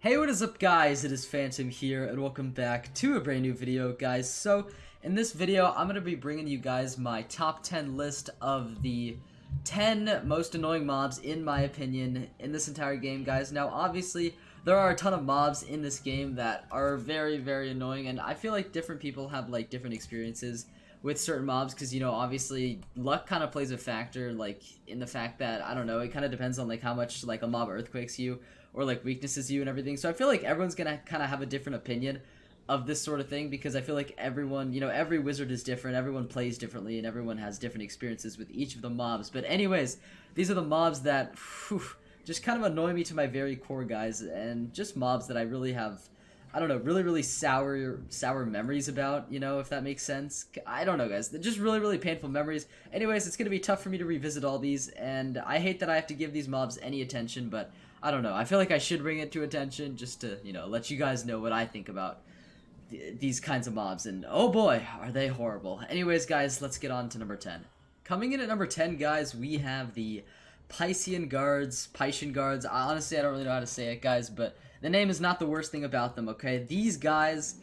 Hey, what is up guys, it is Phantom here and welcome back to a brand new video guys. So in this video I'm going to be bringing you guys my top 10 list of the 10 most annoying mobs in my opinion in this entire game guys. Now obviously there are a ton of mobs in this game that are very annoying, and I feel like different people have like different experiences with certain mobs because, you know, obviously luck kind of plays a factor, like in the fact that, I don't know, it kind of depends on like how much like a mob earthquakes you or like weaknesses you and everything. So I feel like everyone's gonna kind of have a different opinion of this sort of thing because I feel like everyone, you know, every wizard is different, everyone plays differently, and everyone has different experiences with each of the mobs. But anyways, these are the mobs that just kind of annoy me to my very core guys, and just mobs that I really have, I don't know, really sour memories about, you know, if that makes sense. I don't know guys, they're just really painful memories. Anyways, it's gonna be tough for me to revisit all these, and I hate that I have to give these mobs any attention, but I don't know, I feel like I should bring it to attention just to, you know, let you guys know what I think about these kinds of mobs, and oh boy, are they horrible. Anyways guys, let's get on to number 10. Coming in at number 10 guys, we have the Piscean Guards. Honestly, I don't really know how to say it guys, but the name is not the worst thing about them, okay? These guys,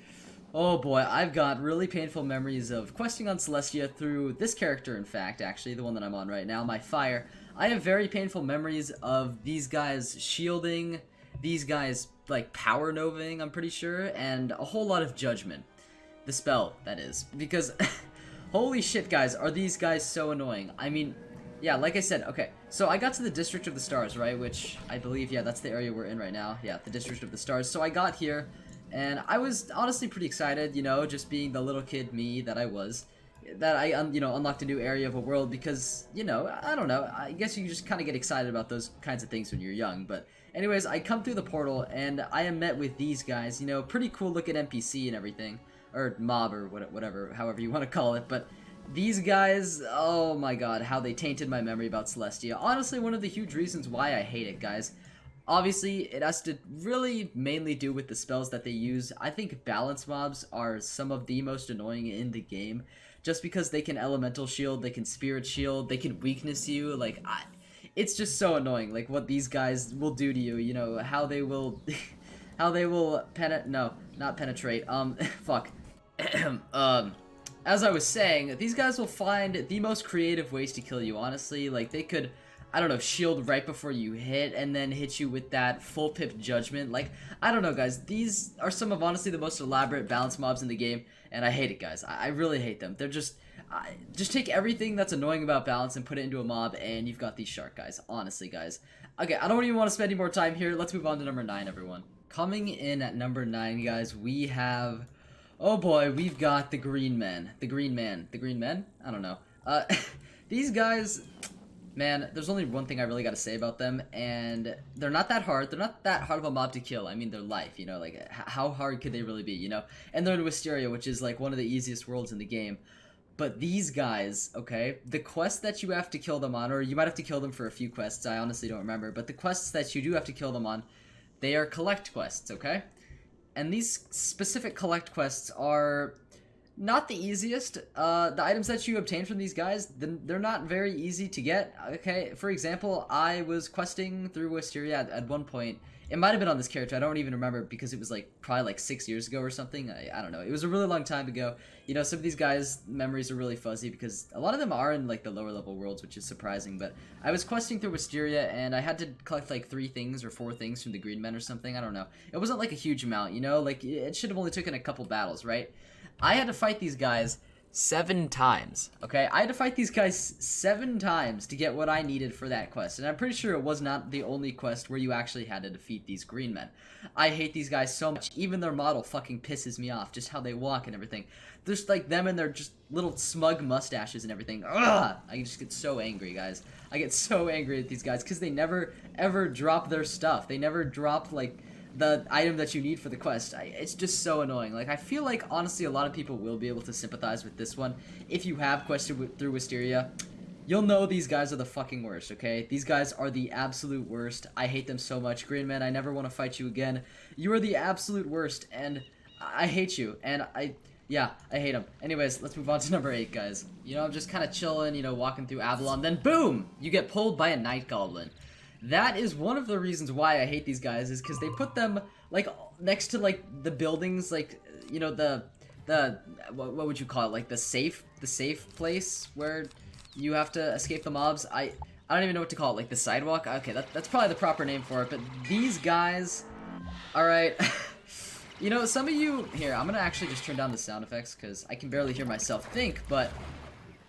oh boy, I've got really painful memories of questing on Celestia through this character, in fact, actually, the one that I'm on right now, my Fire. I have very painful memories of these guys shielding, these guys, like, power novaing, I'm pretty sure, and a whole lot of Judgment. The spell, that is. Because, holy shit, guys, are these guys so annoying. I mean, yeah, like I said, okay, so I got to the District of the Stars, right, which I believe, yeah, that's the area we're in right now, yeah, the District of the Stars. So I got here, and I was honestly pretty excited, you know, just being the little kid me that I was, that I, you know, unlocked a new area of a world because, you know, I don't know, I guess you just kind of get excited about those kinds of things when you're young. But anyways, I come through the portal, and I am met with these guys, you know, pretty cool looking NPC and everything, or mob, or whatever, however you want to call it, but these guys, oh my god, how they tainted my memory about Celestia. Honestly, one of the huge reasons why I hate it, guys. Obviously, it has to really mainly do with the spells that they use. I think balance mobs are some of the most annoying in the game, just because they can elemental shield, they can spirit shield, they can weakness you, like, it's just so annoying, like, what these guys will do to you, you know, how they will, not penetrate, fuck, as I was saying, these guys will find the most creative ways to kill you, honestly. Like, they could, I don't know, shield right before you hit, and then hit you with that full pip Judgment. Like, I don't know, guys. These are some of, honestly, the most elaborate balance mobs in the game, and I hate it, guys. I really hate them. They're just take everything that's annoying about balance and put it into a mob, and you've got these shark guys. Honestly, guys. Okay, I don't even want to spend any more time here. Let's move on to number 9, everyone. Coming in at number 9, guys, we have... oh boy, we've got the Green Men. The Green Men? I don't know. These guys, man, there's only one thing I really gotta say about them, and they're not that hard. They're not that hard of a mob to kill. I mean, they're life, you know, like, how hard could they really be, you know? And they're in Wisteria, which is, like, one of the easiest worlds in the game. But these guys, okay, the quests that you have to kill them on, or you might have to kill them for a few quests, I honestly don't remember, but the quests that you do have to kill them on, they are collect quests, okay? And these specific collect quests are not the easiest. The items that you obtain from these guys, they're not very easy to get. Okay, for example, I was questing through Wisteria at one point. It might have been on this character, I don't even remember because it was like probably like 6 years ago or something. I don't know. It was a really long time ago. You know, some of these guys' memories are really fuzzy because a lot of them are in like the lower level worlds, which is surprising. But I was questing through Wisteria, and I had to collect like 3 things or 4 things from the Green Men or something. I don't know. It wasn't like a huge amount, you know? Like, it should have only taken a couple battles, right? I had to fight these guys 7 times, okay? I had to fight these guys 7 times to get what I needed for that quest, and I'm pretty sure it was not the only quest where you actually had to defeat these Green Men. I hate these guys so much. Even their model fucking pisses me off, just how they walk and everything. There's like them and their just little smug mustaches and everything. Ugh! I just get so angry, guys. I get so angry at these guys because they never, ever drop their stuff. They never drop, like, the item that you need for the quest. It's just so annoying. Like, I feel like, honestly, a lot of people will be able to sympathize with this one. If you have quested through Wisteria, you'll know these guys are the fucking worst, okay? These guys are the absolute worst. I hate them so much. Green Man, I never want to fight you again. You are the absolute worst, and I hate you, and yeah, I hate them. Anyways, let's move on to number 8, guys. You know, I'm just kind of chilling, you know, walking through Avalon, then boom! You get pulled by a Night Goblin. That is one of the reasons why I hate these guys, is because they put them like next to like the buildings, like you know the what would you call it, like the safe place where you have to escape the mobs. I don't even know what to call it, like the sidewalk. Okay, that's probably the proper name for it. But these guys, all right. You know, some of you here, I'm gonna actually just turn down the sound effects because I can barely hear myself think, but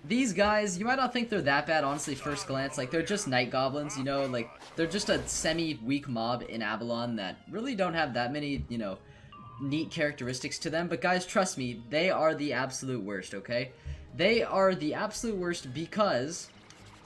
these guys, you might not think they're that bad, honestly, first glance. Like, they're just night goblins, you know, like, they're just a semi-weak mob in Avalon that really don't have that many, you know, neat characteristics to them. But guys, trust me, they are the absolute worst, okay? They are the absolute worst because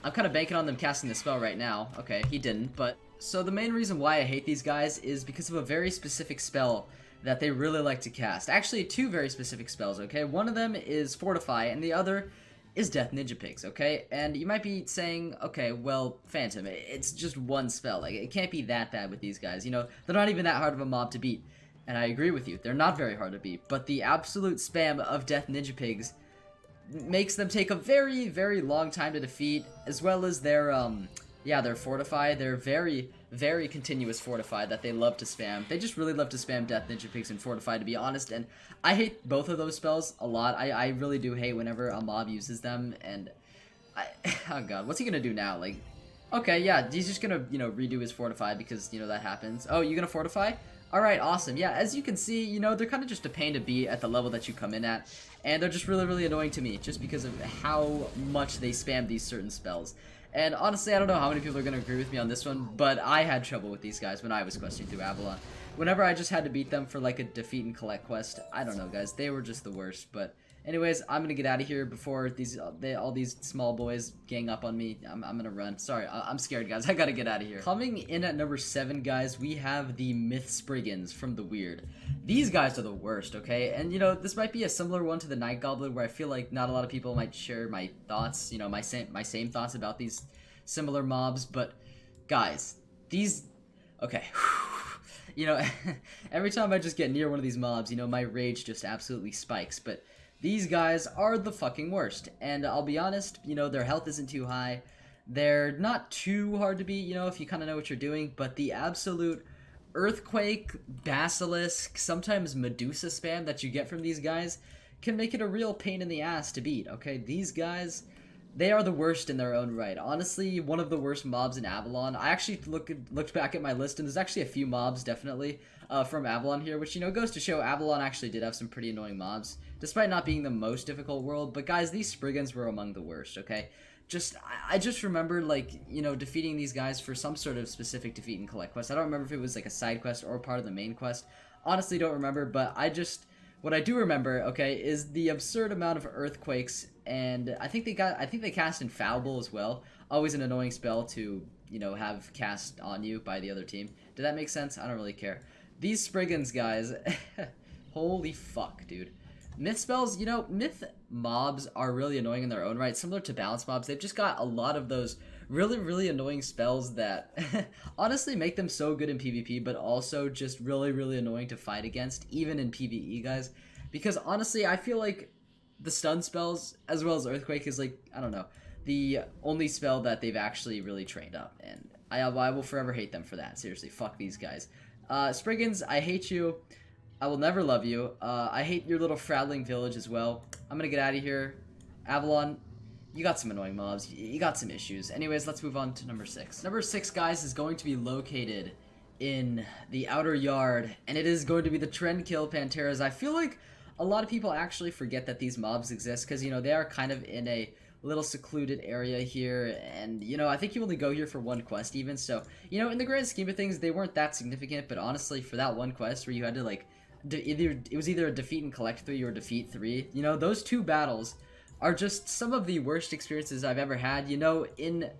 I'm kind of banking on them casting the spell right now. Okay, he didn't, but so the main reason why I hate these guys is because of a very specific spell that they really like to cast. Actually, two very specific spells, okay? One of them is Fortify, and the other is Death Ninja Pigs, okay? And you might be saying, okay, well, Phantom, it's just one spell. Like, it can't be that bad with these guys. You know, they're not even that hard of a mob to beat. And I agree with you, they're not very hard to beat. But the absolute spam of Death Ninja Pigs makes them take a very, very long time to defeat, as well as their, yeah, their Fortify. They're very, very continuous Fortify that they love to spam. They just really love to spam Death Ninja Pigs and Fortify, to be honest, and I hate both of those spells a lot. I really do hate whenever a mob uses them, and oh god, what's he gonna do now? Like, okay, yeah, he's just gonna, you know, redo his Fortify because, you know, that happens. Oh, you gonna Fortify? Alright, awesome. Yeah, as you can see, you know, they're kind of just a pain to beat at the level that you come in at, and they're just really, really annoying to me, just because of how much they spam these certain spells. And honestly, I don't know how many people are going to agree with me on this one, but I had trouble with these guys when I was questing through Avalon. Whenever I just had to beat them for like a defeat and collect quest, I don't know, guys, they were just the worst. But anyways, I'm going to get out of here before all these small boys gang up on me. I'm going to run. Sorry, I'm scared, guys. I got to get out of here. Coming in at number 7, guys, we have the Myth Spriggans from the Weird. These guys are the worst, okay? And, you know, this might be a similar one to the Night Goblin, where I feel like not a lot of people might share my thoughts, you know, my same thoughts about these similar mobs. But, guys, these... Okay. You know, every time I just get near one of these mobs, you know, my rage just absolutely spikes. But these guys are the fucking worst. And I'll be honest, you know, their health isn't too high. They're not too hard to beat, you know, if you kind of know what you're doing. But the absolute Earthquake, Basilisk, sometimes Medusa spam that you get from these guys can make it a real pain in the ass to beat, okay? These guys, they are the worst in their own right. Honestly, one of the worst mobs in Avalon. I actually looked back at my list, and there's actually a few mobs, definitely, from Avalon here, which, you know, goes to show Avalon actually did have some pretty annoying mobs, despite not being the most difficult world. But guys, these Spriggans were among the worst, okay? I just remember, like, you know, defeating these guys for some sort of specific defeat and collect quest. I don't remember if it was like a side quest or part of the main quest. Honestly, don't remember, but what I do remember, okay, is the absurd amount of earthquakes, and I think they cast Infallible as well. Always an annoying spell to, you know, have cast on you by the other team. Did that make sense? I don't really care. These Spriggans guys, holy fuck, dude. Myth spells, you know, myth mobs are really annoying in their own right. Similar to balance mobs, they've just got a lot of those really, really annoying spells that honestly make them so good in PvP, but also just really, really annoying to fight against, even in PvE, guys. Because honestly, I feel like the stun spells, as well as Earthquake, is like, I don't know, the only spell that they've actually really trained up. And I will forever hate them for that. Seriously, fuck these guys. Spriggans, I hate you. I will never love you. I hate your little Fraddling village as well. I'm gonna get out of here. Avalon, you got some annoying mobs. You got some issues. Anyways, let's move on to number 6. Number 6, guys, is going to be located in the Outer Yard, and it is going to be the Trend Kill Panteras. I feel like a lot of people actually forget that these mobs exist, because, you know, they are kind of in a little secluded area here, and, you know, I think you only go here for one quest even, so, you know, in the grand scheme of things, they weren't that significant. But honestly, for that one quest where you had to, like, it was either a defeat and collect 3 or defeat 3, you know, those 2 battles are just some of the worst experiences I've ever had. You know, in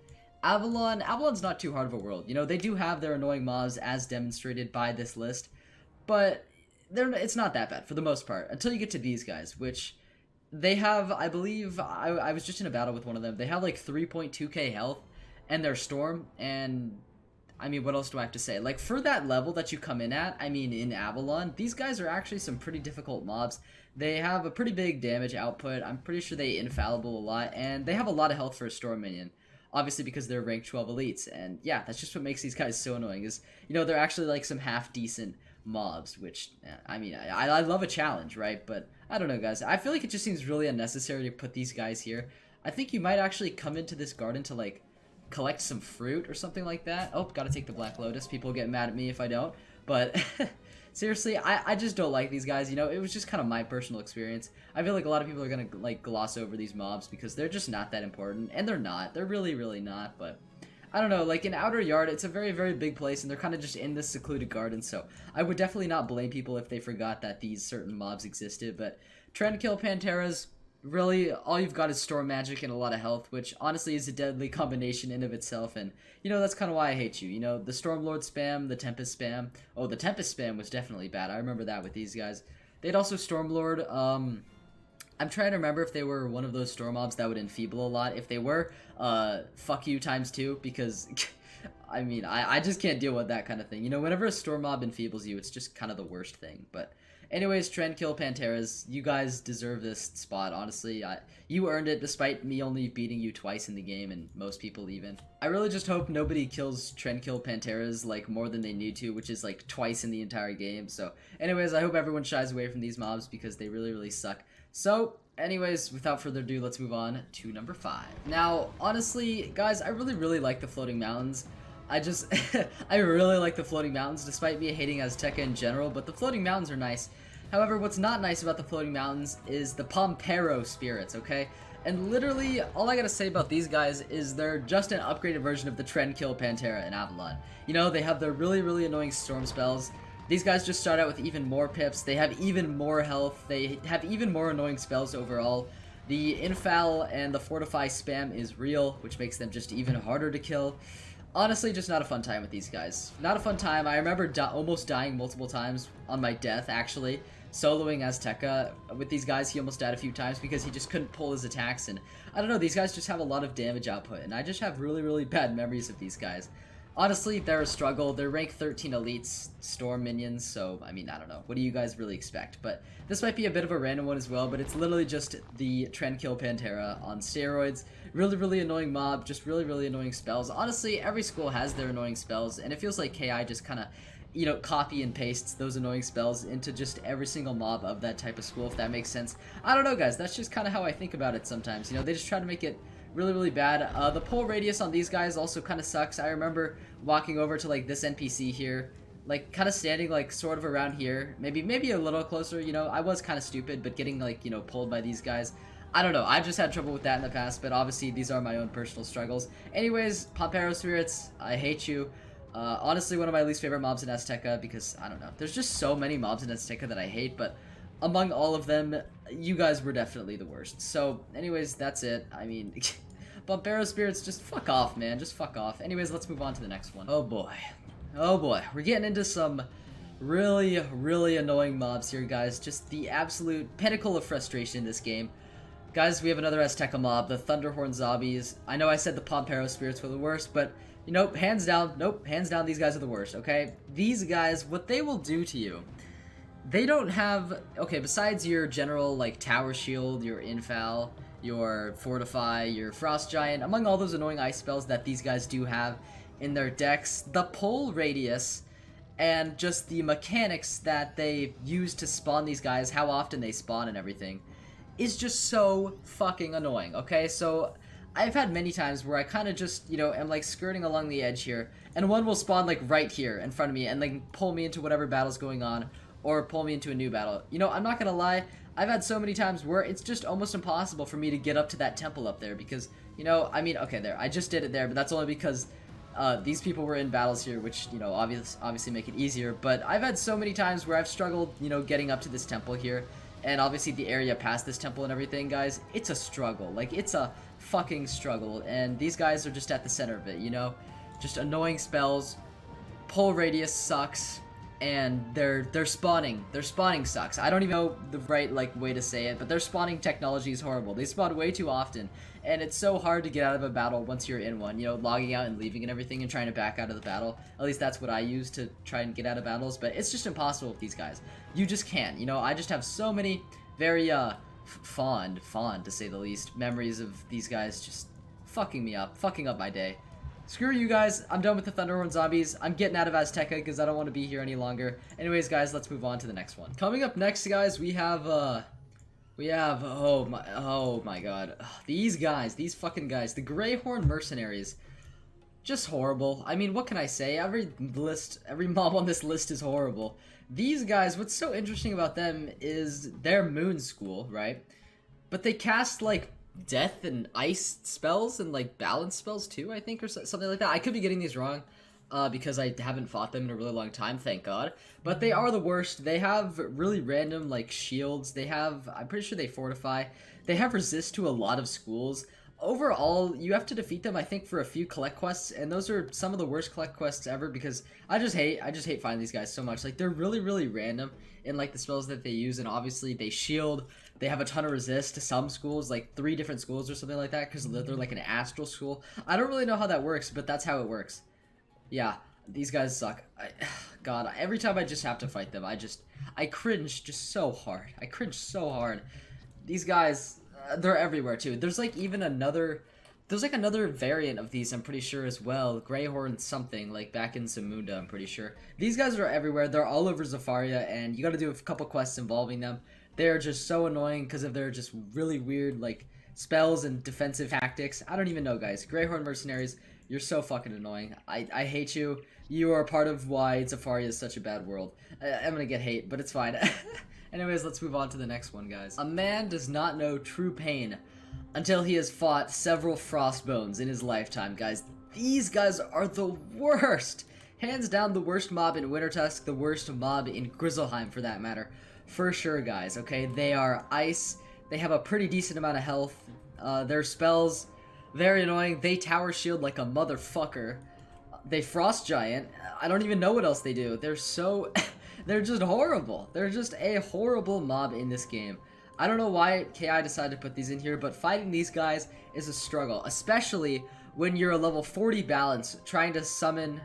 Avalon's not too hard of a world. You know, they do have their annoying mobs as demonstrated by this list, but it's not that bad for the most part, until you get to these guys, which they have, I believe, I was just in a battle with one of them. They have like 3.2k health, and their Storm, and I mean, what else do I have to say? Like, for that level that you come in at, I mean, in Avalon, these guys are actually some pretty difficult mobs. They have a pretty big damage output. I'm pretty sure they Infallible a lot, and they have a lot of health for a Storm minion. Obviously, because they're rank 12 elites, and yeah, that's just what makes these guys so annoying, is, you know, they're actually like some half-decent mobs, which, I mean, I love a challenge, right? But I don't know, guys. I feel like it just seems really unnecessary to put these guys here. I think you might actually come into this garden to, like, collect some fruit or something like that. Oh, gotta take the Black Lotus. People get mad at me if I don't. But seriously, I just don't like these guys. You know, it was just kind of my personal experience. I feel like a lot of people are gonna, like, gloss over these mobs because they're just not that important. And they're not. They're really, really not. But I don't know, like in Outer Yard, it's a very, very big place, and they're kind of just in this secluded garden, so I would definitely not blame people if they forgot that these certain mobs existed, but Trend Kill Panteras, really, all you've got is Storm Magic and a lot of health, which honestly is a deadly combination in of itself, and, you know, that's kind of why I hate you. You know, the Storm Lord spam, the Tempest spam. Oh, the Tempest spam was definitely bad. I remember that with these guys. They'd also Storm Lord, I'm trying to remember if they were one of those storm mobs that would enfeeble a lot. If they were, fuck you ×2, because, I mean, I just can't deal with that kind of thing. You know, whenever a storm mob enfeebles you, it's just kind of the worst thing. But anyways, Trend Kill Panteras, you guys deserve this spot, honestly. You earned it despite me only beating you twice in the game, and most people even. I really just hope nobody kills Trend Kill Panteras, like, more than they need to, which is, like, twice in the entire game. So, anyways, I hope everyone shies away from these mobs because they really, really suck. So, anyways, without further ado, let's move on to number 5. Now, honestly, guys, I really, really like the Floating Mountains. I really like the Floating Mountains, despite me hating Azteca in general, but the Floating Mountains are nice. However, what's not nice about the Floating Mountains is the Pantera spirits, okay? And literally, all I gotta say about these guys is they're just an upgraded version of the Trend Kill Pantera in Avalon. You know, they have their really, really annoying storm spells. These guys just start out with even more pips, they have even more health, they have even more annoying spells overall. The Infal and the Fortify spam is real, which makes them just even harder to kill. Honestly, just not a fun time with these guys. Not a fun time. I remember almost dying multiple times on my death, actually. Soloing Azteca with these guys, he almost died a few times because he just couldn't pull his attacks, and I don't know, these guys just have a lot of damage output, and I just have really, really bad memories of these guys. Honestly, they're a struggle. They're rank 13 elites storm minions, so, I mean, I don't know. What do you guys really expect? But this might be a bit of a random one as well, but it's literally just the Trend Kill Pantera on steroids. Really, really annoying mob, just really, really annoying spells. Honestly, every school has their annoying spells, and it feels like KI just kind of, you know, copy and pastes those annoying spells into just every single mob of that type of school, if that makes sense. I don't know, guys. That's just kind of how I think about it sometimes. You know, they just try to make it really, really bad. The pull radius on these guys also kind of sucks. I remember walking over to, like, this NPC here, like, kind of standing, like, sort of around here, maybe a little closer, you know. I was kind of stupid, but getting, like, you know, pulled by these guys, I don't know. I've just had trouble with that in the past, but obviously these are my own personal struggles. Anyways, Pampero Spirits, I hate you. Honestly, one of my least favorite mobs in Azteca, because, I don't know, there's just so many mobs in Azteca that I hate, but among all of them, you guys were definitely the worst. So, anyways, that's it. I mean, Pampero Spirits, just fuck off, man. Just fuck off. Anyways, let's move on to the next one. Oh boy. Oh boy. We're getting into some really, really annoying mobs here, guys. Just the absolute pinnacle of frustration in this game. Guys, we have another Azteca mob, the Thunderhorn Zombies. I know I said the Pampero Spirits were the worst, but, you know, hands down, these guys are the worst, okay? These guys, what they will do to you, they don't have, okay, besides your general, like, Tower Shield, your Infal, your Fortify, your Frost Giant, among all those annoying ice spells that these guys do have in their decks, the pull radius and just the mechanics that they use to spawn these guys, how often they spawn and everything, is just so fucking annoying, okay? So, I've had many times where I kind of just, you know, am, like, skirting along the edge here, and one will spawn, like, right here in front of me and, like, pull me into whatever battle's going on, or pull me into a new battle. You know, I'm not gonna lie, I've had so many times where it's just almost impossible for me to get up to that temple up there, because, you know, I mean, okay, there, I just did it there, but that's only because these people were in battles here, which, you know, obviously make it easier, but I've had so many times where I've struggled, you know, getting up to this temple here, and obviously the area past this temple and everything, guys, it's a struggle. Like, it's a fucking struggle, and these guys are just at the center of it, you know? Just annoying spells, pull radius sucks, and their spawning sucks. I don't even know the right, like, way to say it, but their spawning technology is horrible. They spawn way too often, and it's so hard to get out of a battle once you're in one, you know, logging out and leaving and everything and trying to back out of the battle. At least that's what I use to try and get out of battles, but it's just impossible with these guys. You just can't, you know. I just have so many very fond to say the least memories of these guys just fucking me up, fucking up my day. Screw you guys. I'm done with the Thunderhorn zombies. I'm getting out of Azteca because I don't want to be here any longer. Anyways, guys, let's move on to the next one. Coming up next, guys, we have oh my god. Ugh, these guys, these fucking guys, the Greyhorn Mercenaries. Just horrible. I mean, what can I say? Every mob on this list is horrible. These guys, what's so interesting about them is their moon school, right? But they cast, like, death and ice spells and, like, balance spells too, I think, or something like that. I could be getting these wrong, because I haven't fought them in a really long time, thank god. But they are the worst. They have really random, like, shields. They have, I'm pretty sure they fortify. They have resist to a lot of schools. Overall, you have to defeat them, I think, for a few collect quests, and those are some of the worst collect quests ever because I just hate finding these guys so much. Like, they're really, really random in, like, the spells that they use, and obviously they shield, they have a ton of resist to some schools, like 3 different schools or something like that, because they're like an astral school. I don't really know how that works, but that's how it works. Yeah, these guys suck. God, every time I just have to fight them, I cringe just so hard. I cringe so hard. These guys... they're everywhere too. There's like even another variant of these, I'm pretty sure, as well. Greyhorn something, like back in Zamunda, I'm pretty sure. These guys are everywhere. They're all over Zafaria, and you gotta do a couple quests involving them. They're just so annoying because of their just really weird, like, spells and defensive tactics. I don't even know, guys. Greyhorn Mercenaries, you're so fucking annoying. I hate you. You are part of why Zafaria is such a bad world. I'm gonna get hate, but it's fine. Anyways, let's move on to the next one, guys. A man does not know true pain until he has fought several Frostbones in his lifetime, guys. These guys are the worst. Hands down, the worst mob in Wintertusk, the worst mob in Grizzleheim, for that matter. For sure, guys, okay? They are ice. They have a pretty decent amount of health. Their spells, very annoying. They tower shield like a motherfucker. They frost giant. I don't even know what else they do. They're so... they're just horrible. They're just a horrible mob in this game. I don't know why KI decided to put these in here, but fighting these guys is a struggle, especially when you're a level 40 balance trying to solo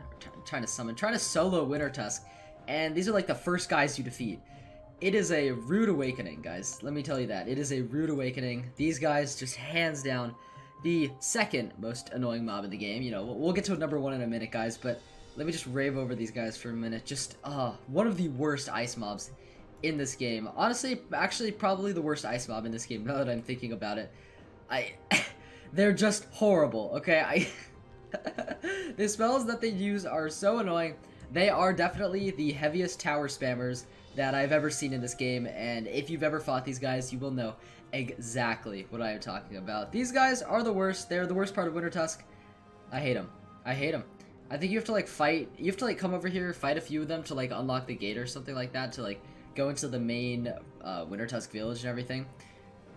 Wintertusk, and these are like the first guys you defeat. It is a rude awakening, guys. Let me tell you that. It is a rude awakening. These guys just hands down the second most annoying mob in the game. You know, we'll get to number 1 in a minute, guys, but let me just rave over these guys for a minute. Just, one of the worst ice mobs in this game. Honestly, actually, probably the worst ice mob in this game, now that I'm thinking about it. They're just horrible, okay? The spells that they use are so annoying. They are definitely the heaviest tower spammers that I've ever seen in this game, and if you've ever fought these guys, you will know exactly what I am talking about. These guys are the worst. They're the worst part of Wintertusk. I hate them. I hate them. I think you have to, like, fight, you have to, like, come over here, fight a few of them to, like, unlock the gate or something like that, to, like, go into the main Wintertusk village and everything.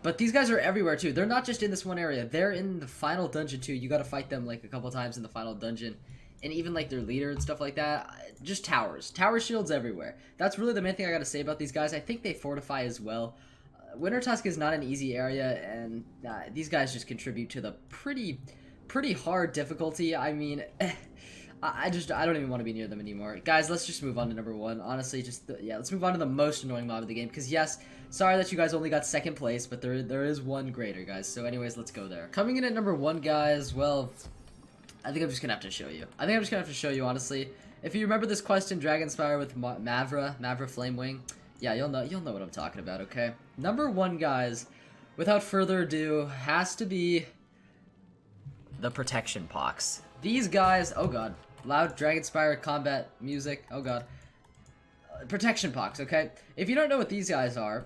But these guys are everywhere, too. They're not just in this one area. They're in the final dungeon, too. You gotta fight them, like, a couple times in the final dungeon. And even, like, their leader and stuff like that. Just towers. Tower shields everywhere. That's really the main thing I gotta say about these guys. I think they fortify as well. Wintertusk is not an easy area, and these guys just contribute to the pretty hard difficulty. I mean... I don't even want to be near them anymore. Guys, let's just move on to number 1. Honestly, let's move on to the most annoying mob of the game. Because, yes, sorry that you guys only got 2nd place, but there is one greater, guys. So, anyways, let's go there. Coming in at number 1, guys, well, I think I'm just going to have to show you. Honestly. If you remember this quest in Dragonspire with Mavra Flamewing, yeah, you'll know what I'm talking about, okay? Number 1, guys, without further ado, has to be the Protection Pox. These guys, oh god. Loud Dragonspire combat music. Oh god. Protection Pox, okay? If you don't know what these guys are,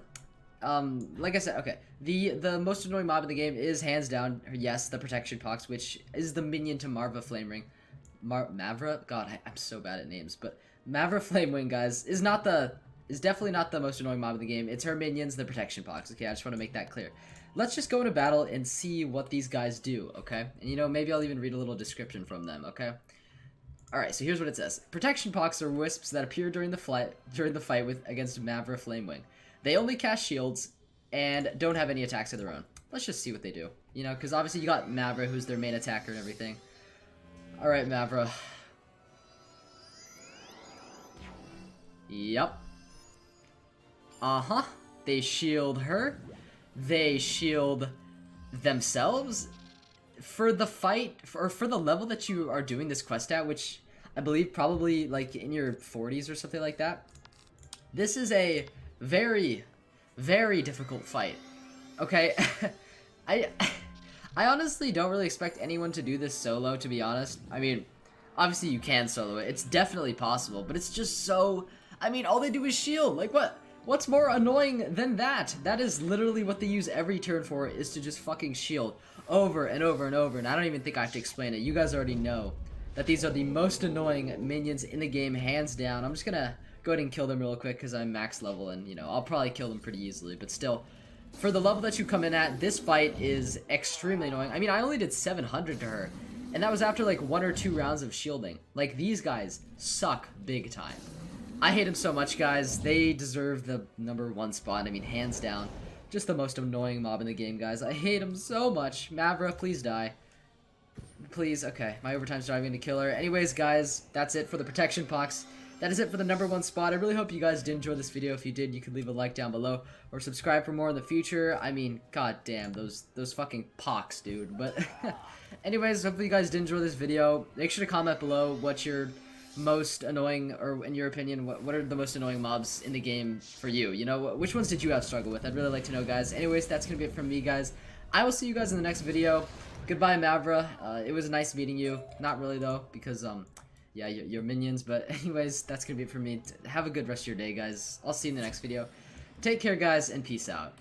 like I said, okay. The most annoying mob in the game is hands down, yes, the Protection Pox, which is the minion to Marva Flamewing. Mavra? God, I'm so bad at names, but Mavra Flamewing, guys, is definitely not the most annoying mob in the game. It's her minions, the Protection Pox. Okay, I just want to make that clear. Let's just go into battle and see what these guys do, okay? And, you know, maybe I'll even read a little description from them, okay? Alright, so here's what it says. Protection Pox are wisps that appear during the fight against Mavra Flamewing. They only cast shields and don't have any attacks of their own. Let's just see what they do. You know, because obviously you got Mavra, who's their main attacker and everything. Alright, Mavra. Yep. Uh-huh. They shield her. They shield themselves. for the fight, or for the level that you are doing this quest at, which I believe probably like in your 40s or something like that, this is a very, very difficult fight. Okay, I honestly don't really expect anyone to do this solo, to be honest. I mean, obviously you can solo it. It's definitely possible, but it's just so... I mean, all they do is shield. Like, what? What's more annoying than that? That is literally what they use every turn for, is to just fucking shield over and over and over. And I don't even think I have to explain it. You guys already know that these are the most annoying minions in the game, hands down. I'm just gonna go ahead and kill them real quick because I'm max level, and, you know, I'll probably kill them pretty easily. But still, for the level that you come in at, this fight is extremely annoying. I mean, I only did 700 to her, and that was after like 1 or 2 rounds of shielding. Like, these guys suck big time. I hate them so much, guys. They deserve the #1 spot. I mean, hands down. Just the most annoying mob in the game, guys. I hate them so much. Mavra, please die. Please. Okay, my overtime's driving to kill her. Anyways, guys, that's it for the protection pox. That is it for the #1 spot. I really hope you guys did enjoy this video. If you did, you could leave a like down below or subscribe for more in the future. I mean, god damn, those fucking pox, dude. But anyways, hopefully you guys did enjoy this video. Make sure to comment below what your most annoying, or in your opinion, what are the most annoying mobs in the game for you? You know, which ones did you have struggle with? I'd really like to know, guys. Anyways, that's gonna be it from me, guys. I will see you guys in the next video. Goodbye, Mavra. It was nice meeting you. Not really though, because yeah, you're minions. But anyways, that's gonna be it for me. Have a good rest of your day, guys. I'll see you in the next video. Take care, guys, and peace out.